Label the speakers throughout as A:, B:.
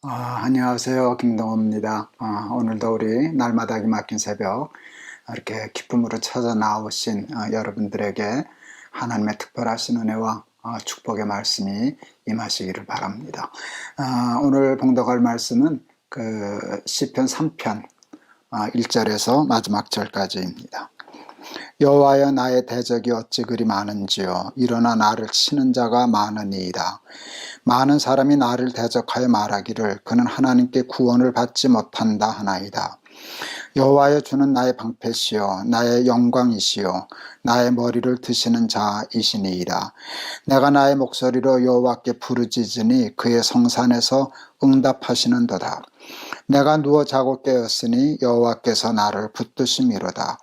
A: 안녕하세요. 김동호입니다. 오늘도 우리 날마다 기막힌 새벽 이렇게 기쁨으로 찾아 나오신 여러분들에게 하나님의 특별하신 은혜와 축복의 말씀이 임하시기를 바랍니다. 오늘 봉독할 말씀은 그 시편 3편 1절에서 마지막 절까지입니다. 여호와여, 나의 대적이 어찌 그리 많은지요. 일어나 나를 치는 자가 많으니이다. 많은 사람이 나를 대적하여 말하기를 그는 하나님께 구원을 받지 못한다 하나이다. 여호와여, 주는 나의 방패시요 나의 영광이시요 나의 머리를 드시는 자이시니이다. 내가 나의 목소리로 여호와께 부르짖으니 그의 성산에서 응답하시는도다. 내가 누워 자고 깨었으니 여호와께서 나를 붙드심이로다.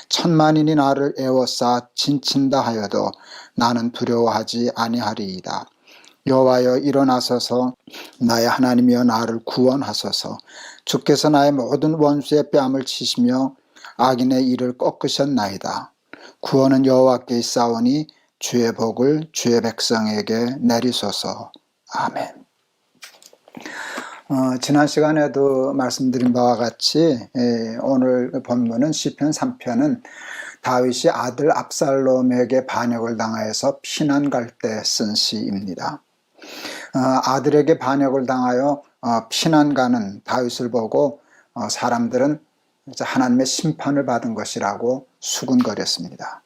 A: 천만인이 나를 에워싸 친친다 하여도 나는 두려워하지 아니하리이다. 여호와여, 일어나소서. 나의 하나님이여, 나를 구원하소서. 주께서 나의 모든 원수의 뺨을 치시며 악인의 일을 꺾으셨나이다. 구원은 여호와께 있사오니 주의 복을 주의 백성에게 내리소서. 아멘. 지난 시간에도 말씀드린 바와 같이 오늘 본문은 시편 3편은 다윗이 아들 압살롬에게 반역을 당하여서 피난 갈 때 쓴 시입니다. 아들에게 반역을 당하여 피난 가는 다윗을 보고 사람들은 하나님의 심판을 받은 것이라고 수군거렸습니다.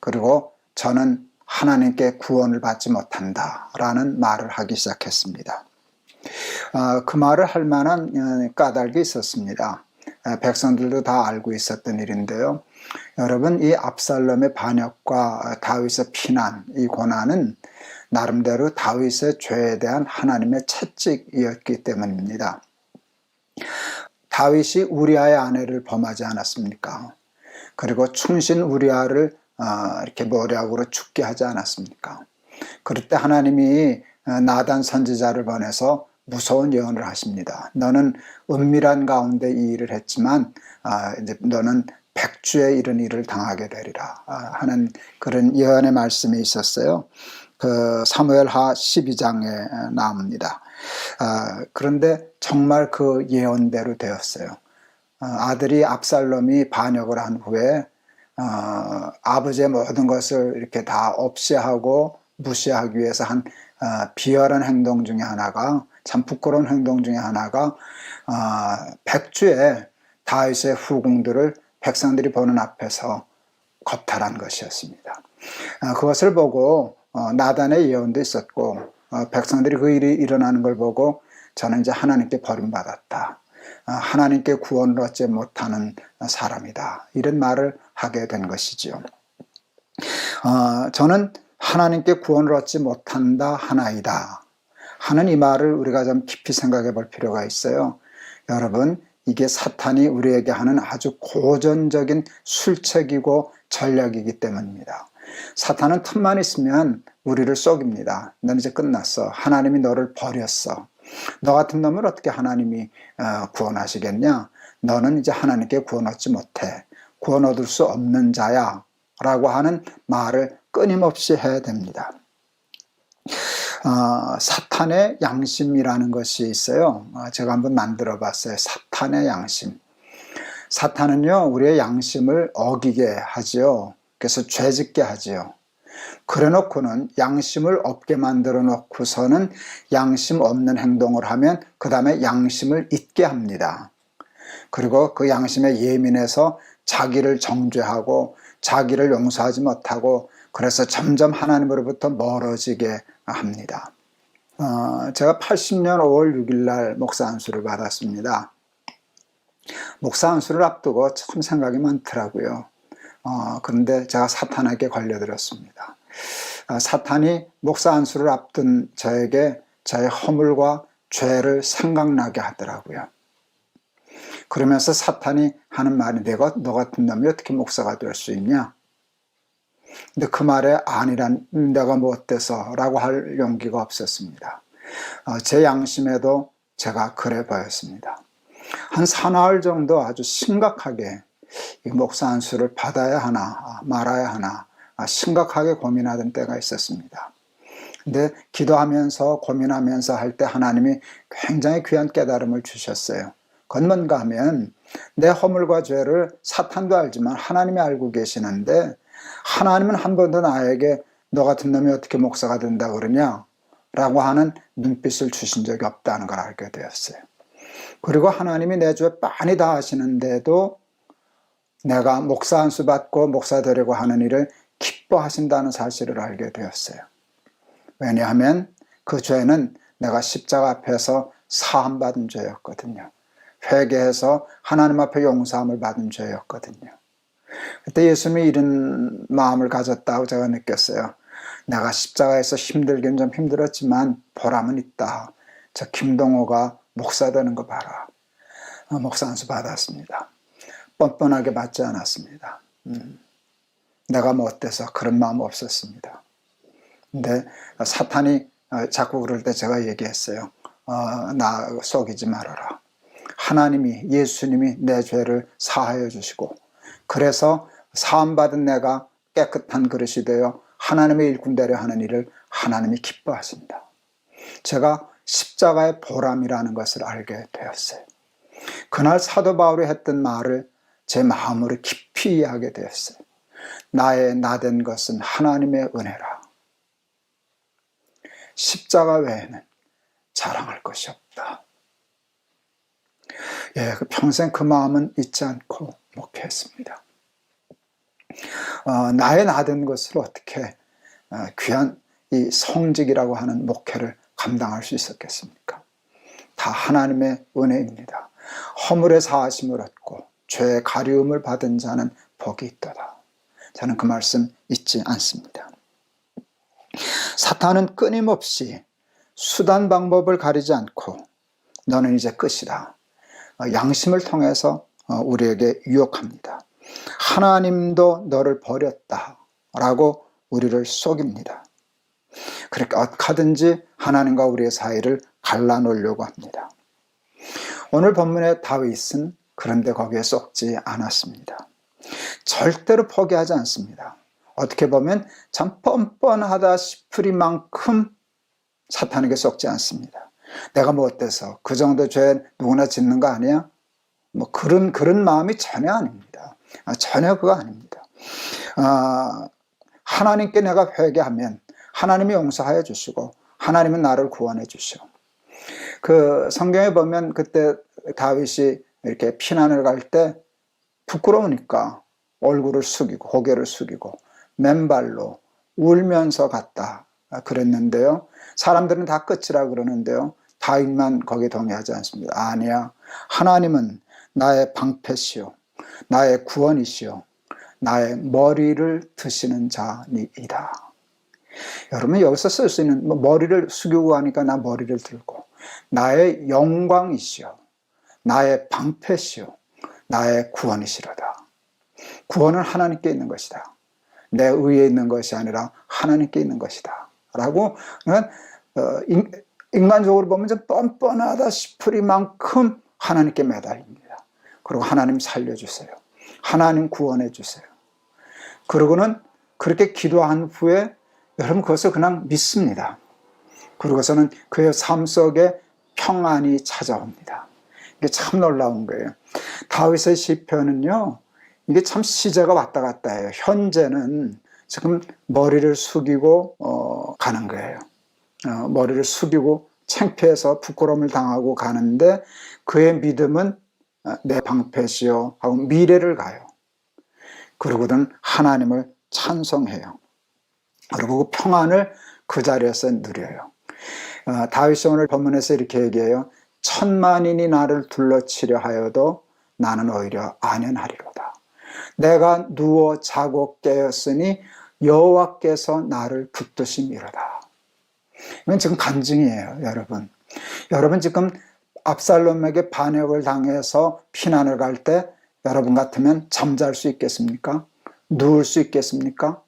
A: 그리고 저는 하나님께 구원을 받지 못한다 라는 말을 하기 시작했습니다. 그 말을 할 만한 까닭이 있었습니다. 백성들도 다 알고 있었던 일인데요. 여러분, 이 압살롬의 반역과 다윗의 피난, 이 고난은 나름대로 다윗의 죄에 대한 하나님의 채찍이었기 때문입니다. 다윗이 우리아의 아내를 범하지 않았습니까? 그리고 충신 우리아를 이렇게 모략으로 죽게 하지 않았습니까? 그럴 때 하나님이 나단 선지자를 보내서 무서운 예언을 하십니다. 너는 은밀한 가운데 이 일을 했지만 이제 너는 백주에 이른 일을 당하게 되리라 하는 그런 예언의 말씀이 있었어요. 그 사무엘하 12장에 나옵니다. 그런데 정말 그 예언대로 되었어요. 아들이 압살롬이 반역을 한 후에 아버지의 모든 것을 이렇게 다 없이 하고 무시하기 위해서 한 비열한 행동 중에 하나가, 참 부끄러운 행동 중에 하나가 백주에 다윗의 후궁들을 백성들이 보는 앞에서 겁탈한 것이었습니다. 그것을 보고 나단의 예언도 있었고 백성들이 그 일이 일어나는 걸 보고 저는 이제 하나님께 버림받았다, 하나님께 구원을 얻지 못하는 사람이다, 이런 말을 하게 된 것이지요. 저는 하나님께 구원을 얻지 못한다 하나이다 하는 이 말을 우리가 좀 깊이 생각해 볼 필요가 있어요. 여러분, 이게 사탄이 우리에게 하는 아주 고전적인 술책이고 전략이기 때문입니다. 사탄은 틈만 있으면 우리를 속입니다. 넌 이제 끝났어. 하나님이 너를 버렸어. 너 같은 놈을 어떻게 하나님이 구원하시겠냐? 너는 이제 하나님께 구원 얻지 못해. 구원 얻을 수 없는 자야 라고 하는 말을 끊임없이 해야 됩니다. 사탄의 양심이라는 것이 있어요. 제가 한번 만들어 봤어요. 사탄의 양심. 사탄은요, 우리의 양심을 어기게 하지요. 그래서 죄짓게 하지요. 그래 놓고는 양심을 없게 만들어 놓고서는 양심 없는 행동을 하면 그 다음에 양심을 잊게 합니다. 그리고 그 양심에 예민해서 자기를 정죄하고 자기를 용서하지 못하고, 그래서 점점 하나님으로부터 멀어지게 합니다. 제가 80년 5월 6일 날 목사 안수를 받았습니다. 목사 안수를 앞두고 참 생각이 많더라고요. 그런데 제가 사탄에게 걸려들었습니다. 사탄이 목사 안수를 앞둔 저에게 저의 허물과 죄를 생각나게 하더라고요. 그러면서 사탄이 하는 말이, 너 같은 놈이 어떻게 목사가 될 수 있냐? 근데 그 말에 아니란, 내가 뭐 어때서 라고 할 용기가 없었습니다. 제 양심에도 제가 그래 보였습니다. 한 사나흘 정도 아주 심각하게 이 목사 안수를 받아야 하나 말아야 하나 심각하게 고민하던 때가 있었습니다. 근데 기도하면서 고민하면서 할 때 하나님이 굉장히 귀한 깨달음을 주셨어요. 그건 뭔가 하면 내 허물과 죄를 사탄도 알지만 하나님이 알고 계시는데 하나님은 한 번도 나에게 너 같은 놈이 어떻게 목사가 된다 그러냐 라고 하는 눈빛을 주신 적이 없다는 걸 알게 되었어요. 그리고 하나님이 내 죄 빤히 다 아시는데도 내가 목사 안수 받고 목사 되려고 하는 일을 기뻐하신다는 사실을 알게 되었어요. 왜냐하면 그 죄는 내가 십자가 앞에서 사함받은 죄였거든요. 회개해서 하나님 앞에 용서함을 받은 죄였거든요. 그때 예수님이 이런 마음을 가졌다고 제가 느꼈어요. 내가 십자가에서 힘들긴 좀 힘들었지만 보람은 있다. 저 김동호가 목사 되는 거 봐라. 목사 안수 받았습니다. 뻔뻔하게 받지 않았습니다. 내가 뭐 어때서 그런 마음 없었습니다. 근데 사탄이 자꾸 그럴 때 제가 얘기했어요. 나 속이지 말아라. 하나님이 예수님이 내 죄를 사하여 주시고 그래서 사함받은 내가 깨끗한 그릇이 되어 하나님의 일꾼되려 하는 일을 하나님이 기뻐하신다. 제가 십자가의 보람이라는 것을 알게 되었어요. 그날 사도 바울이 했던 말을 제 마음으로 깊이 이해하게 되었어요. 나의 나된 것은 하나님의 은혜라. 십자가 외에는 자랑할 것이 없다. 예, 평생 그 마음은 잊지 않고 목회했습니다. 나의 나된 것을 어떻게 귀한 이 성직이라고 하는 목회를 감당할 수 있었겠습니까? 다 하나님의 은혜입니다. 허물의 사하심을 얻고 죄의 가리움을 받은 자는 복이 있도다. 저는 그 말씀 잊지 않습니다. 사탄은 끊임없이 수단 방법을 가리지 않고 너는 이제 끝이다. 양심을 통해서 우리에게 유혹합니다. 하나님도 너를 버렸다 라고 우리를 속입니다. 그렇게 어떻게든지 하나님과 우리의 사이를 갈라놓으려고 합니다. 오늘 본문의 다윗은 그런데 거기에 속지 않았습니다. 절대로 포기하지 않습니다. 어떻게 보면 참 뻔뻔하다 싶으리만큼 사탄에게 속지 않습니다. 내가 뭐 어때서 그 정도 죄 누구나 짓는 거 아니야? 뭐 그런 마음이 전혀 아닙니다. 전혀 그거 아닙니다. 하나님께 내가 회개하면 하나님이 용서하여 주시고 하나님은 나를 구원해 주시오. 그 성경에 보면 그때 다윗이 이렇게 피난을 갈 때 부끄러우니까 얼굴을 숙이고 고개를 숙이고 맨발로 울면서 갔다 그랬는데요. 사람들은 다 끝이라 그러는데요. 다윗만 거기에 동의하지 않습니다. 아니야. 하나님은 나의 방패시오. 나의 구원이시오. 나의 머리를 드시는 자니이다. 여러분 여기서 쓸 수 있는 머리를 숙이고 하니까 나 머리를 들고 나의 영광이시오. 나의 방패시오. 나의 구원이시로다. 구원은 하나님께 있는 것이다. 내 의에 있는 것이 아니라 하나님께 있는 것이다. 라고 인간적으로 보면 좀 뻔뻔하다 싶으리만큼 하나님께 매달립니다. 그리고 하나님 살려주세요. 하나님 구원해 주세요. 그러고는 그렇게 기도한 후에 여러분 그것을 그냥 믿습니다. 그러고서는 그의 삶 속에 평안이 찾아옵니다. 이게 참 놀라운 거예요. 다윗의 시편은요, 이게 참 시제가 왔다 갔다 해요. 현재는 지금 머리를 숙이고 가는 거예요. 머리를 숙이고 창피해서 부끄러움을 당하고 가는데 그의 믿음은 내 방패시요 하고 미래를 가요. 그러고는 하나님을 찬송해요. 그리고 그 평안을 그 자리에서 누려요. 다윗이 오늘 본문에서 이렇게 얘기해요. 천만인이 나를 둘러치려 하여도 나는 오히려 안연하리로다. 내가 누워 자고 깨었으니 여호와께서 나를 붙드심이로다. 이건 지금 간증이에요, 여러분. 여러분 지금 압살롬에게 반역을 당해서 피난을 갈 때 여러분 같으면 잠잘 수 있겠습니까? 누울 수 있겠습니까?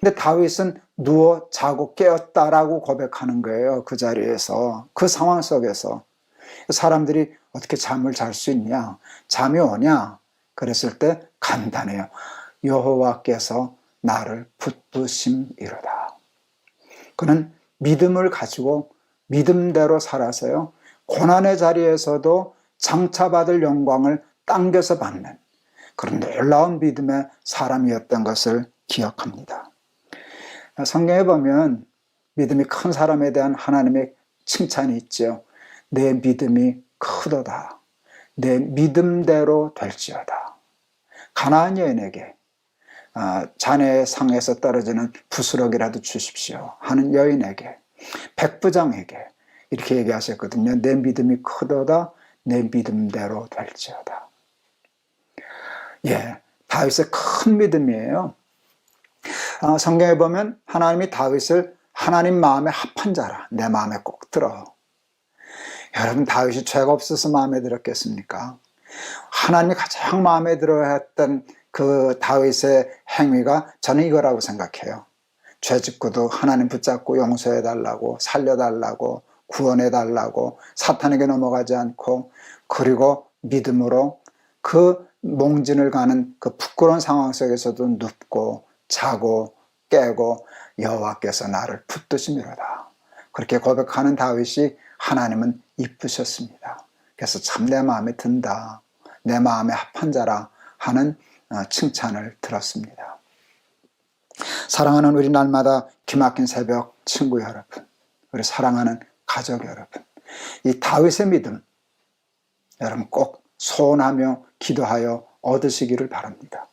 A: 근데 다윗은 누워 자고 깨었다라고 고백하는 거예요. 그 자리에서, 그 상황 속에서. 사람들이 어떻게 잠을 잘 수 있냐? 잠이 오냐? 그랬을 때 간단해요. 여호와께서 나를 붙드심이로다. 그는 믿음을 가지고 믿음대로 살아서요, 고난의 자리에서도 장차받을 영광을 당겨서 받는 그런 놀라운 믿음의 사람이었던 것을 기억합니다. 성경에 보면 믿음이 큰 사람에 대한 하나님의 칭찬이 있죠. 내 믿음이 크도다. 내 믿음대로 될지어다. 가나안 여인에게 자네의 상에서 떨어지는 부스러기라도 주십시오 하는 여인에게, 백부장에게 이렇게 얘기하셨거든요. 내 믿음이 크도다. 내 믿음대로 될지어다. 예, 다윗의 큰 믿음이에요. 성경에 보면 하나님이 다윗을 하나님 마음에 합한 자라, 내 마음에 꼭 들어. 여러분, 다윗이 죄가 없어서 마음에 들었겠습니까? 하나님이 가장 마음에 들어야 했던 그 다윗의 행위가 저는 이거라고 생각해요. 죄 짓고도 하나님 붙잡고 용서해달라고, 살려달라고, 구원해달라고, 사탄에게 넘어가지 않고, 그리고 믿음으로 그 몽진을 가는 그 부끄러운 상황 속에서도 눕고 자고 깨고 여호와께서 나를 붙드시미로다. 그렇게 고백하는 다윗이 하나님은 이쁘셨습니다. 그래서 참 내 마음에 든다, 내 마음에 합한 자라 하는 칭찬을 들었습니다. 사랑하는 우리 날마다 기막힌 새벽 친구 여러분, 우리 사랑하는 가족 여러분, 이 다윗의 믿음 여러분 꼭 소원하며 기도하여 얻으시기를 바랍니다.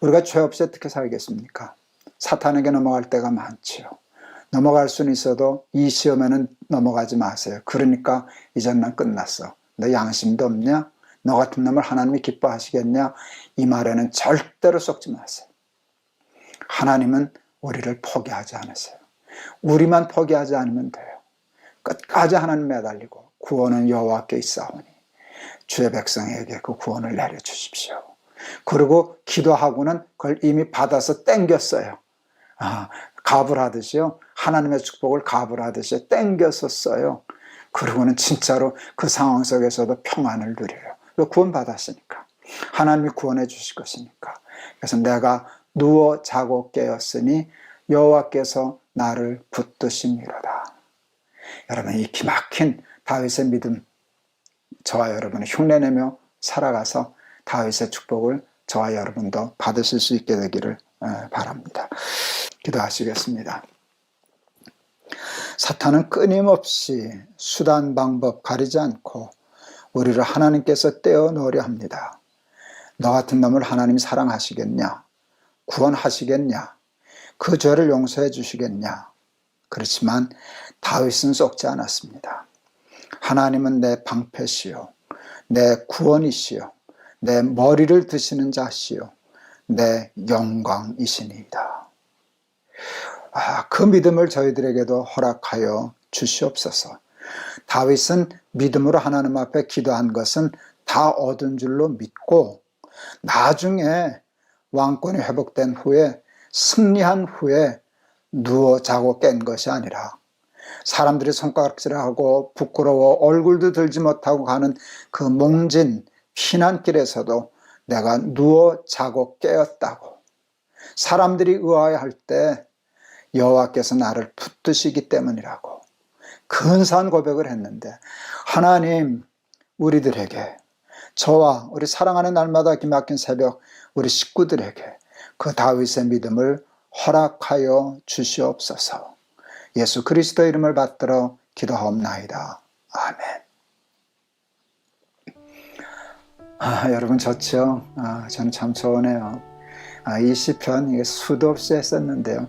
A: 우리가 죄 없이 어떻게 살겠습니까? 사탄에게 넘어갈 때가 많지요. 넘어갈 수는 있어도 이 시험에는 넘어가지 마세요. 그러니까 이젠 난 끝났어, 너 양심도 없냐? 너 같은 놈을 하나님이 기뻐하시겠냐? 이 말에는 절대로 속지 마세요. 하나님은 우리를 포기하지 않으세요. 우리만 포기하지 않으면 돼요. 끝까지 하나님 매달리고 구원은 여호와께 있사오니 주의 백성에게 그 구원을 내려주십시오. 그리고 기도하고는 그걸 이미 받아서 땡겼어요. 갑을 하듯이요, 하나님의 축복을 갑을 하듯이 땡겨서 써요. 그리고는 진짜로 그 상황 속에서도 평안을 누려요. 구원 받았으니까, 하나님이 구원해 주실 것이니까. 그래서 내가 누워 자고 깨었으니 여호와께서 나를 붙드심이로다. 여러분, 이 기막힌 다윗의 믿음 저와 여러분이 흉내내며 살아가서 다윗의 축복을 저와 여러분도 받으실 수 있게 되기를 바랍니다. 기도하시겠습니다. 사탄은 끊임없이 수단 방법 가리지 않고 우리를 하나님께서 떼어놓으려 합니다. 너 같은 놈을 하나님이 사랑하시겠냐? 구원하시겠냐? 그 죄를 용서해 주시겠냐? 그렇지만 다윗은 썩지 않았습니다. 하나님은 내 방패시요, 내 구원이시요, 내 머리를 드시는 자시요, 내 영광이시니이다. 그 믿음을 저희들에게도 허락하여 주시옵소서. 다윗은 믿음으로 하나님 앞에 기도한 것은 다 얻은 줄로 믿고, 나중에 왕권이 회복된 후에, 승리한 후에 누워 자고 깬 것이 아니라 사람들이 손가락질하고 부끄러워 얼굴도 들지 못하고 가는 그 몽진 피난길에서도 내가 누워 자고 깨었다고, 사람들이 의아해할 때 여호와께서 나를 붙드시기 때문이라고 근사한 고백을 했는데, 하나님 우리들에게, 저와 우리 사랑하는 날마다 기막힌 새벽 우리 식구들에게 그 다윗의 믿음을 허락하여 주시옵소서. 예수 그리스도의 이름을 받들어 기도하옵나이다. 아멘. 여러분 좋죠? 저는 참 좋으네요. 이 시편 이게 수도 없이 했었는데요,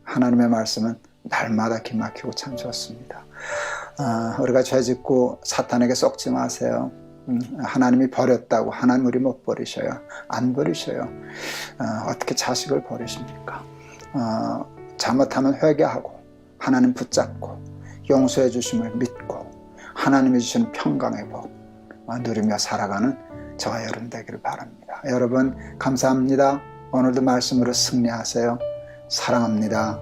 A: 하나님의 말씀은 날마다 기막히고 참 좋습니다. 우리가 죄짓고 사탄에게 속지 마세요. 하나님이 버렸다고 하나님 우리 못 버리셔요. 안 버리셔요. 어떻게 자식을 버리십니까? 잘못하면 회개하고 하나님 붙잡고 용서해 주심을 믿고 하나님이 주시는 평강의 복 누리며 살아가는 저와 여러분 되기를 바랍니다. 여러분 감사합니다. 오늘도 말씀으로 승리하세요. 사랑합니다.